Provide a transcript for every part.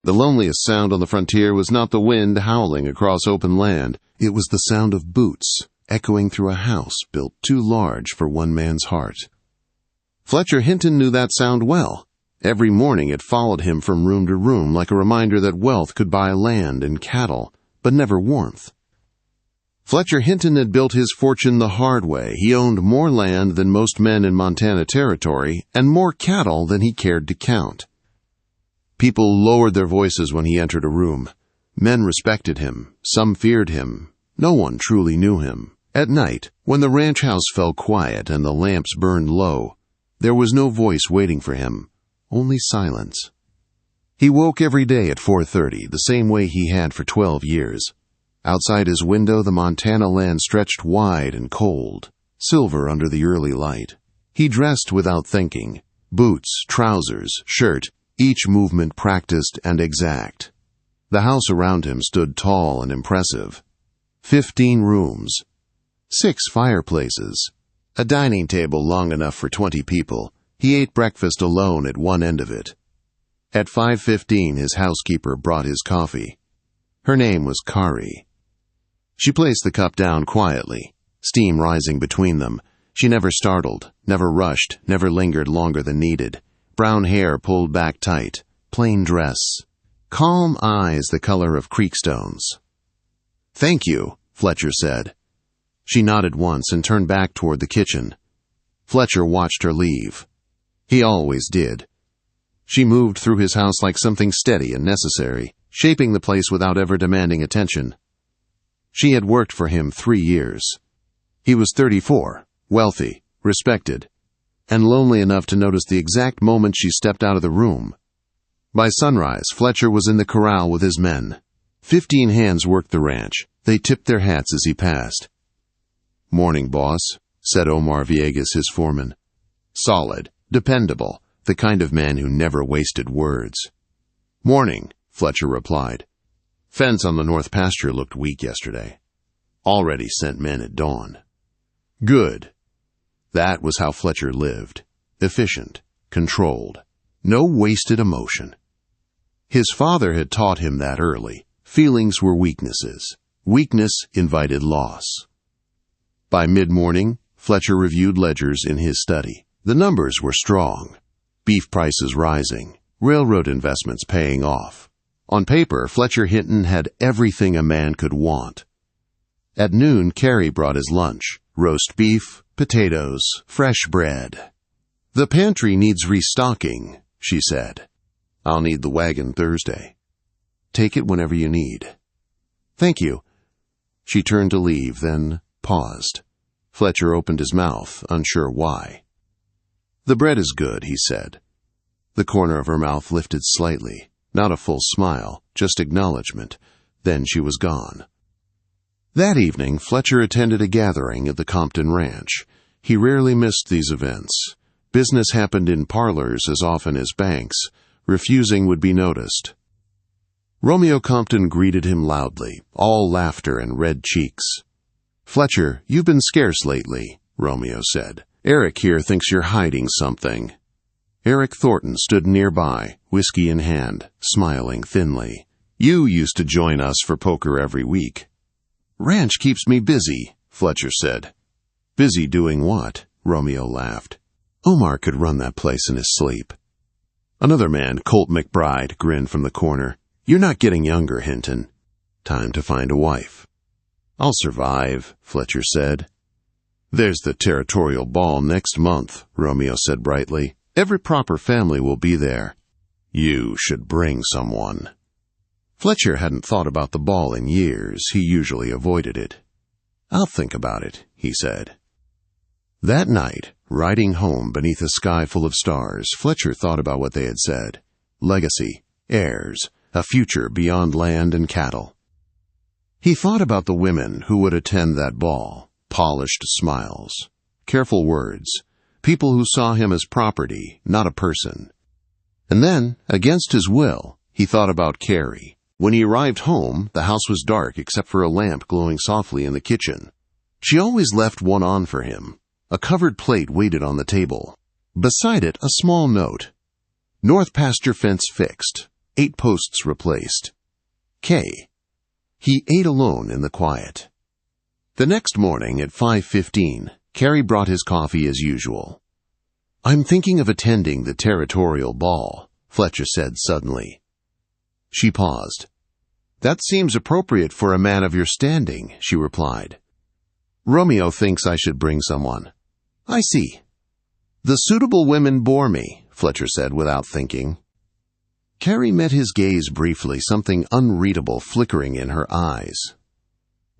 The loneliest sound on the frontier was not the wind howling across open land. It was the sound of boots echoing through a house built too large for one man's heart. Fletcher Hinton knew that sound well. Every morning it followed him from room to room like a reminder that wealth could buy land and cattle, but never warmth. Fletcher Hinton had built his fortune the hard way. He owned more land than most men in Montana Territory and more cattle than he cared to count. People lowered their voices when he entered a room. Men respected him. Some feared him. No one truly knew him. At night, when the ranch house fell quiet and the lamps burned low, there was no voice waiting for him, only silence. He woke every day at 4:30, the same way he had for 12 years. Outside his window, the Montana land stretched wide and cold, silver under the early light. He dressed without thinking. Boots, trousers, shirt, each movement practiced and exact. The house around him stood tall and impressive. 15 rooms, 6 fireplaces, a dining table long enough for 20 people. He ate breakfast alone at one end of it. At 5:15, his housekeeper brought his coffee. Her name was Kari. She placed the cup down quietly, steam rising between them. She never startled, never rushed, never lingered longer than needed. Brown hair pulled back tight, plain dress, calm eyes the color of creekstones. "Thank you," Fletcher said. She nodded once and turned back toward the kitchen. Fletcher watched her leave. He always did. She moved through his house like something steady and necessary, shaping the place without ever demanding attention. She had worked for him 3 years. He was 34, wealthy, respected, and lonely enough to notice the exact moment she stepped out of the room. By sunrise, Fletcher was in the corral with his men. 15 hands worked the ranch. They tipped their hats as he passed. "Morning, boss," said Omar Villegas, his foreman. Solid, dependable, the kind of man who never wasted words. "Morning," Fletcher replied. "Fence on the north pasture looked weak yesterday. Already sent men at dawn." "Good." That was how Fletcher lived. Efficient, controlled, no wasted emotion. His father had taught him that early. Feelings were weaknesses. Weakness invited loss. By mid-morning, Fletcher reviewed ledgers in his study. The numbers were strong. Beef prices rising. Railroad investments paying off. On paper, Fletcher Hinton had everything a man could want. At noon, Carrie brought his lunch. Roast beef, potatoes, fresh bread. "The pantry needs restocking," she said. "I'll need the wagon Thursday. Take it whenever you need." "Thank you." She turned to leave, then paused. Fletcher opened his mouth, unsure why. "The bread is good," he said. The corner of her mouth lifted slightly, not a full smile, just acknowledgement. Then she was gone. That evening, Fletcher attended a gathering at the Compton Ranch. He rarely missed these events. Business happened in parlors as often as banks. Refusing would be noticed. Romeo Compton greeted him loudly, all laughter and red cheeks. "Fletcher, you've been scarce lately," Romeo said. "Eric here thinks you're hiding something." Eric Thornton stood nearby, whiskey in hand, smiling thinly. "You used to join us for poker every week." "Ranch keeps me busy," Fletcher said. "Busy doing what?" Romeo laughed. "Omar could run that place in his sleep." Another man, Colt McBride, grinned from the corner. "You're not getting younger, Hinton. Time to find a wife." "I'll survive," Fletcher said. "There's the territorial ball next month," Romeo said brightly. "Every proper family will be there. You should bring someone." Fletcher hadn't thought about the ball in years. He usually avoided it. "I'll think about it," he said. That night, riding home beneath a sky full of stars, Fletcher thought about what they had said. Legacy, heirs, a future beyond land and cattle. He thought about the women who would attend that ball. Polished smiles, careful words, people who saw him as property, not a person. And then, against his will, he thought about Carrie. When he arrived home, the house was dark except for a lamp glowing softly in the kitchen. She always left one on for him. A covered plate waited on the table. Beside it, a small note. "North pasture fence fixed. 8 posts replaced. K. He ate alone in the quiet. The next morning at 5:15, Carrie brought his coffee as usual. "I'm thinking of attending the territorial ball," Fletcher said suddenly. She paused. "That seems appropriate for a man of your standing," she replied. "Romeo thinks I should bring someone." "I see." "The suitable women bore me," Fletcher said without thinking. Carrie met his gaze briefly, something unreadable flickering in her eyes.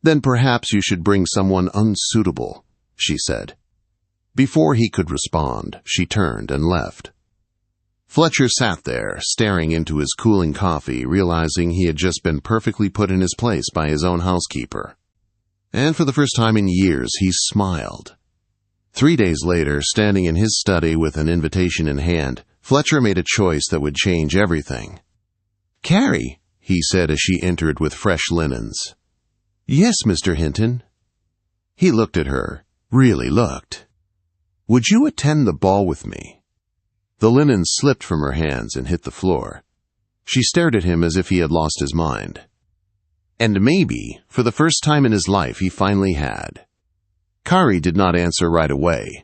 "Then perhaps you should bring someone unsuitable," she said. Before he could respond, she turned and left. Fletcher sat there, staring into his cooling coffee, realizing he had just been perfectly put in his place by his own housekeeper. And for the first time in years, he smiled. 3 days later, standing in his study with an invitation in hand, Fletcher made a choice that would change everything. "Carrie," he said as she entered with fresh linens. "Yes, Mr. Hinton." He looked at her, really looked. "Would you attend the ball with me?" The linen slipped from her hands and hit the floor. She stared at him as if he had lost his mind. And maybe, for the first time in his life, he finally had. Carrie did not answer right away.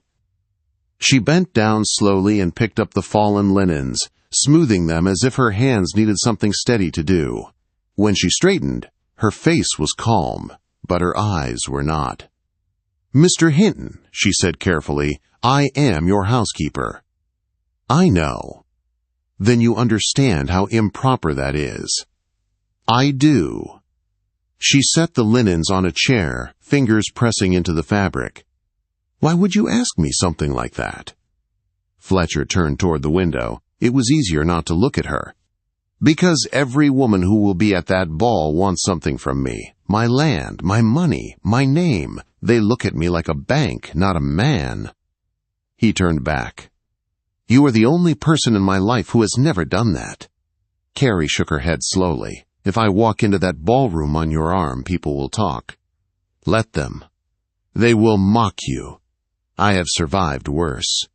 She bent down slowly and picked up the fallen linens, smoothing them as if her hands needed something steady to do. When she straightened, her face was calm, but her eyes were not. "Mr. Hinton," she said carefully, "I am your housekeeper." "I know." "Then you understand how improper that is." "I do." She set the linens on a chair, fingers pressing into the fabric. "Why would you ask me something like that?" Fletcher turned toward the window. It was easier not to look at her. "Because every woman who will be at that ball wants something from me. My land, my money, my name. They look at me like a bank, not a man." He turned back. "You are the only person in my life who has never done that." Carrie shook her head slowly. "If I walk into that ballroom on your arm, people will talk." "Let them. They will mock you. I have survived worse."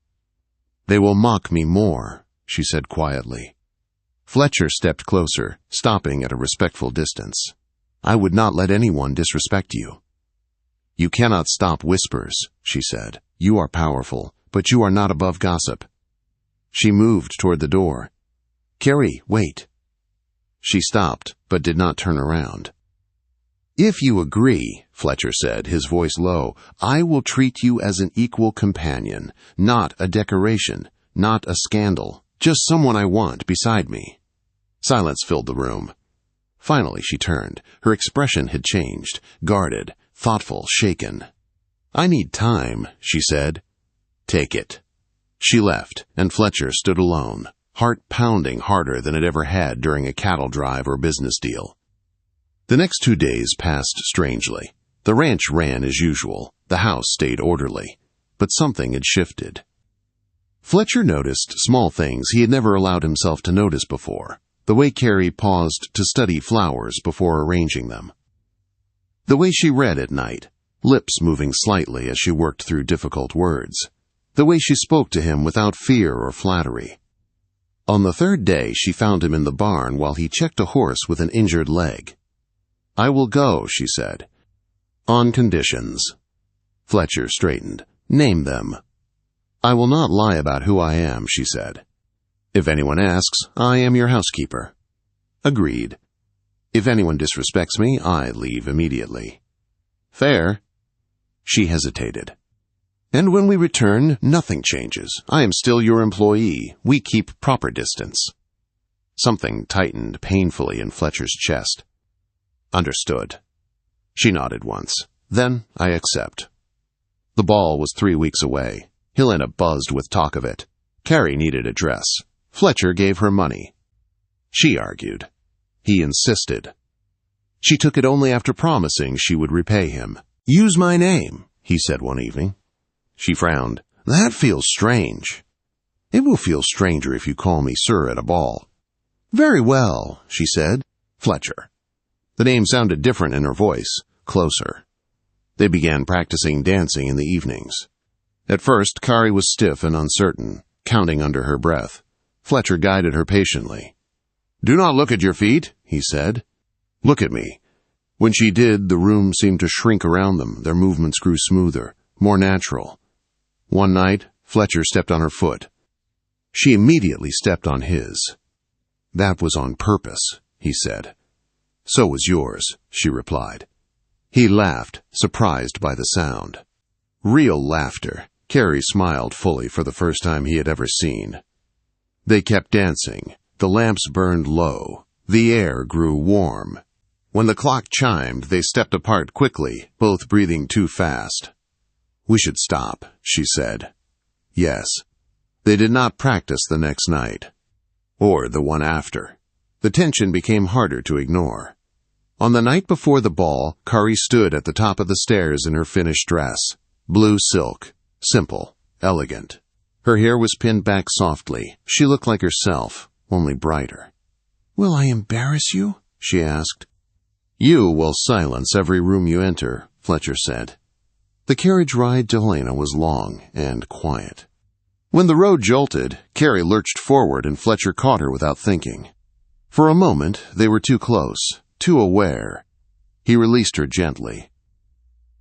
"They will mock me more," she said quietly. Fletcher stepped closer, stopping at a respectful distance. "I would not let anyone disrespect you." "You cannot stop whispers," she said. "You are powerful, but you are not above gossip." She moved toward the door. "Carrie, wait." She stopped, but did not turn around. "If you agree," Fletcher said, his voice low, "I will treat you as an equal companion, not a decoration, not a scandal, just someone I want beside me." Silence filled the room. Finally she turned. Her expression had changed, guarded, thoughtful, shaken. "I need time," she said. "Take it." She left, and Fletcher stood alone, heart pounding harder than it ever had during a cattle drive or business deal. The next 2 days passed strangely. The ranch ran as usual. The house stayed orderly. But something had shifted. Fletcher noticed small things he had never allowed himself to notice before. The way Carrie paused to study flowers before arranging them. The way she read at night, lips moving slightly as she worked through difficult words. The way she spoke to him without fear or flattery. On the 3rd day, she found him in the barn while he checked a horse with an injured leg. "I will go," she said. "On conditions." Fletcher straightened. "Name them." "I will not lie about who I am," she said. "If anyone asks, I am your housekeeper." "Agreed." "If anyone disrespects me, I leave immediately." "Fair." She hesitated. "And when we return, nothing changes. I am still your employee. We keep proper distance." Something tightened painfully in Fletcher's chest. "Understood." She nodded once. "Then I accept." The ball was 3 weeks away. Helena buzzed with talk of it. Carrie needed a dress. Fletcher gave her money. She argued. He insisted. She took it only after promising she would repay him. "Use my name," he said one evening. She frowned. "That feels strange." "It will feel stranger if you call me sir at a ball." "Very well," she said. "Fletcher." The name sounded different in her voice, closer. They began practicing dancing in the evenings. At first, Carrie was stiff and uncertain, counting under her breath. Fletcher guided her patiently. "Do not look at your feet," he said. "Look at me." When she did, the room seemed to shrink around them. Their movements grew smoother, more natural. One night, Fletcher stepped on her foot. She immediately stepped on his. "That was on purpose," he said. "So was yours," she replied. He laughed, surprised by the sound. Real laughter. Carrie smiled fully for the first time he had ever seen. They kept dancing. The lamps burned low. The air grew warm. When the clock chimed, they stepped apart quickly, both breathing too fast. "We should stop," she said. Yes. They did not practice the next night. Or the one after. The tension became harder to ignore. On the night before the ball, Carrie stood at the top of the stairs in her finished dress. Blue silk. Simple. Elegant. Her hair was pinned back softly. She looked like herself, only brighter. "Will I embarrass you?" she asked. "You will silence every room you enter," Fletcher said. The carriage ride to Helena was long and quiet. When the road jolted, Carrie lurched forward and Fletcher caught her without thinking. For a moment, they were too close, too aware. He released her gently.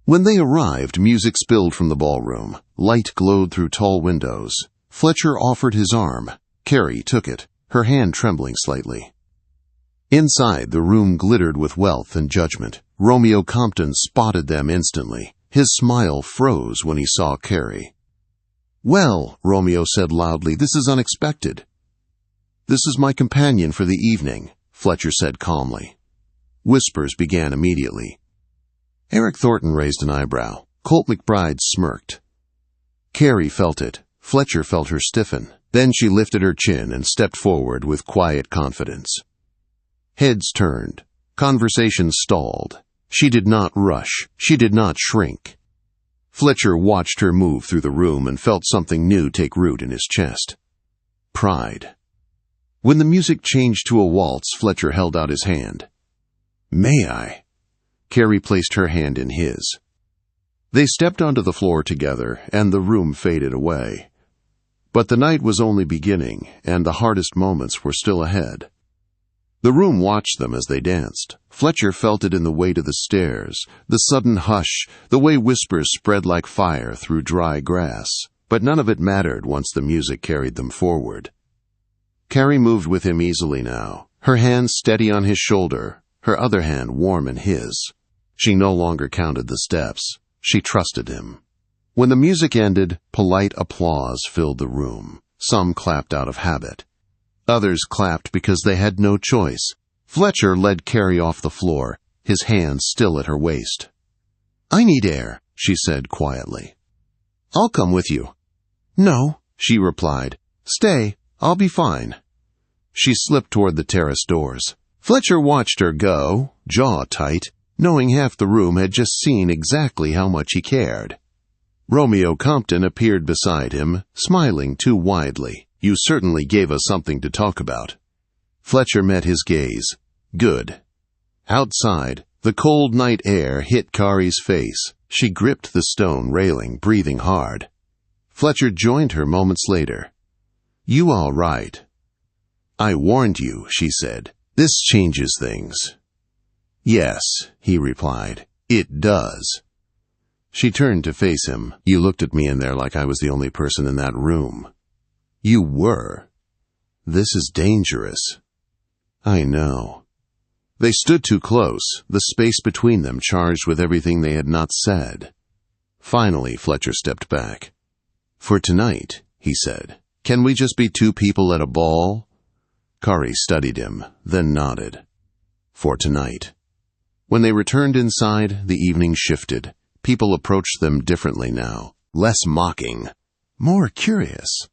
When they arrived, music spilled from the ballroom. Light glowed through tall windows. Fletcher offered his arm. Carrie took it, her hand trembling slightly. Inside, the room glittered with wealth and judgment. Romeo Compton spotted them instantly. His smile froze when he saw Carrie. "Well," Romeo said loudly, "this is unexpected." "This is my companion for the evening," Fletcher said calmly. Whispers began immediately. Eric Thornton raised an eyebrow. Colt McBride smirked. Carrie felt it. Fletcher felt her stiffen. Then she lifted her chin and stepped forward with quiet confidence. Heads turned. Conversation stalled. She did not rush. She did not shrink. Fletcher watched her move through the room and felt something new take root in his chest. Pride. When the music changed to a waltz, Fletcher held out his hand. "May I?" Carrie placed her hand in his. They stepped onto the floor together, and the room faded away. But the night was only beginning, and the hardest moments were still ahead. The room watched them as they danced. Fletcher felt it in the weight of the stairs, the sudden hush, the way whispers spread like fire through dry grass. But none of it mattered once the music carried them forward. Carrie moved with him easily now, her hand steady on his shoulder, her other hand warm in his. She no longer counted the steps. She trusted him. When the music ended, polite applause filled the room. Some clapped out of habit. Others clapped because they had no choice. Fletcher led Carrie off the floor, his hand still at her waist. "I need air," she said quietly. "I'll come with you." "No," she replied. "Stay. I'll be fine." She slipped toward the terrace doors. Fletcher watched her go, jaw tight, knowing half the room had just seen exactly how much he cared. Romeo Compton appeared beside him, smiling too widely. "You certainly gave us something to talk about." Fletcher met his gaze. Good. Outside, the cold night air hit Carrie's face. She gripped the stone railing, breathing hard. Fletcher joined her moments later. "You all right?" "I warned you," she said. "This changes things." "Yes," he replied. "It does." She turned to face him. "You looked at me in there like I was the only person in that room." "You were." "This is dangerous." "I know." They stood too close, the space between them charged with everything they had not said. Finally, Fletcher stepped back. "For tonight," he said, "can we just be two people at a ball?" Carrie studied him, then nodded. "For tonight." When they returned inside, the evening shifted. People approached them differently now, less mocking, more curious.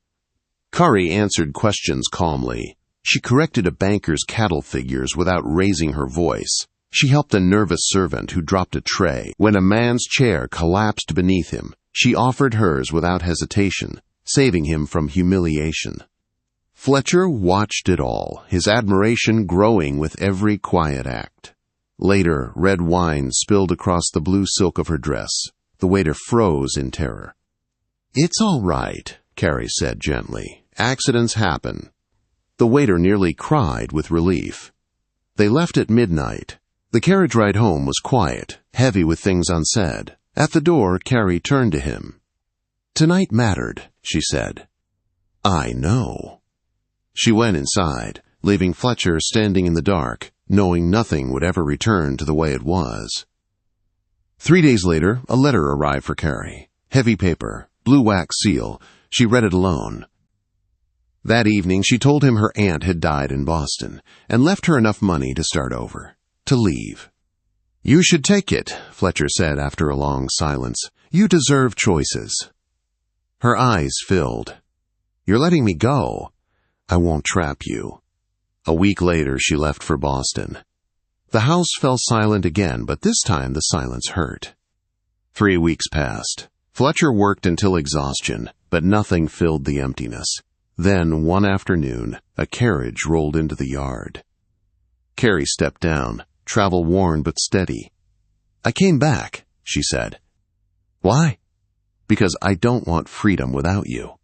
Carrie answered questions calmly. She corrected a banker's cattle figures without raising her voice. She helped a nervous servant who dropped a tray. When a man's chair collapsed beneath him, she offered hers without hesitation, saving him from humiliation. Fletcher watched it all, his admiration growing with every quiet act. Later, red wine spilled across the blue silk of her dress. The waiter froze in terror. "It's all right," Carrie said gently. "Accidents happen." The waiter nearly cried with relief. They left at midnight. The carriage ride home was quiet, heavy with things unsaid. At the door, Carrie turned to him. "Tonight mattered," she said. "I know." She went inside, leaving Fletcher standing in the dark, knowing nothing would ever return to the way it was. 3 days later, a letter arrived for Carrie. Heavy paper, blue wax seal. She read it alone. That evening, she told him her aunt had died in Boston and left her enough money to start over, to leave. "You should take it," Fletcher said after a long silence. "You deserve choices." Her eyes filled. "You're letting me go." "I won't trap you." A week later, she left for Boston. The house fell silent again, but this time the silence hurt. 3 weeks passed. Fletcher worked until exhaustion, but nothing filled the emptiness. Then, one afternoon, a carriage rolled into the yard. Carrie stepped down, travel-worn but steady. "I came back," she said. "Why?" "Because I don't want freedom without you."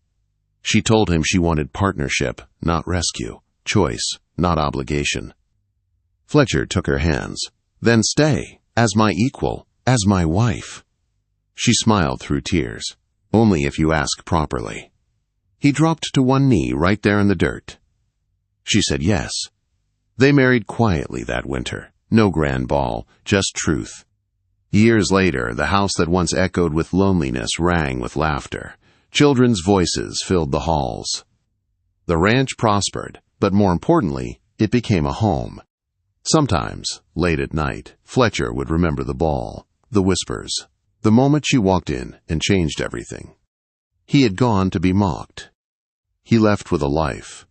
She told him she wanted partnership, not rescue, choice, not obligation. Fletcher took her hands. "Then stay, as my equal, as my wife." She smiled through tears. "Only if you ask properly." He dropped to one knee right there in the dirt. She said yes. They married quietly that winter. No grand ball, just truth. Years later, the house that once echoed with loneliness rang with laughter. Children's voices filled the halls. The ranch prospered, but more importantly, it became a home. Sometimes, late at night, Fletcher would remember the ball, the whispers, the moment she walked in and changed everything. He had gone to be mocked. He left with a life,